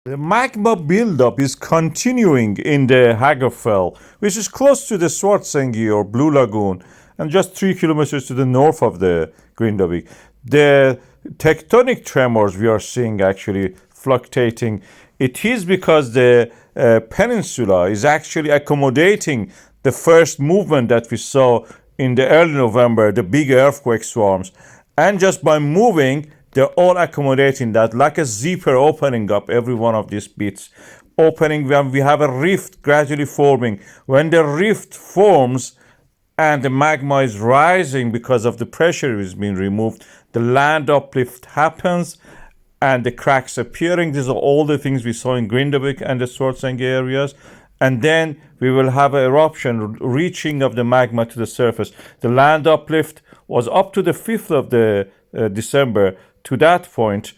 The magma buildup is continuing in the Hagafell, which is close to the Svartsengi or Blue Lagoon, and just 3 kilometers to the north of the Grindavik. The tectonic tremors we are seeing actually fluctuating. It is because the peninsula is actually accommodating the first movement that we saw in the early November, the big earthquake swarms, and just by moving, they're all accommodating that like a zipper opening up every one of these bits. Opening when we have a rift gradually forming. When the rift forms and the magma is rising because of the pressure is being removed, the land uplift happens and the cracks appearing. These are all the things we saw in Grindavik and the Svartsengi areas. And then we will have an eruption reaching of the magma to the surface. The land uplift was up to the 5th of the December to that point,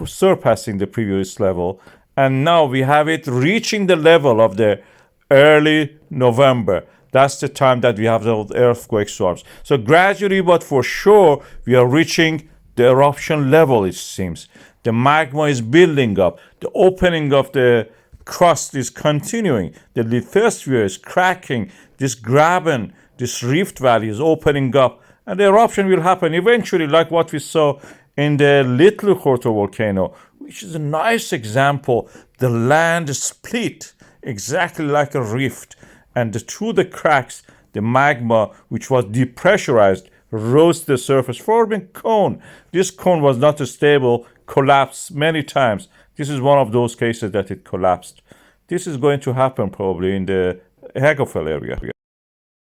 surpassing the previous level. And now we have it reaching the level of the early November. That's the time that we have those earthquake swarms. So gradually, but for sure, we are reaching the eruption level, it seems. The magma is building up. The opening of the crust is continuing. The lithosphere is cracking. This graben, this rift valley is opening up. And the eruption will happen eventually, like what we saw in the Litli-Hrútur volcano, which is a nice example. The land split exactly like a rift. And through the cracks, the magma, which was depressurized, rose to the surface, forming cone. This cone was not stable, collapsed many times. This is one of those cases that it collapsed. This is going to happen probably in the Hagafell area.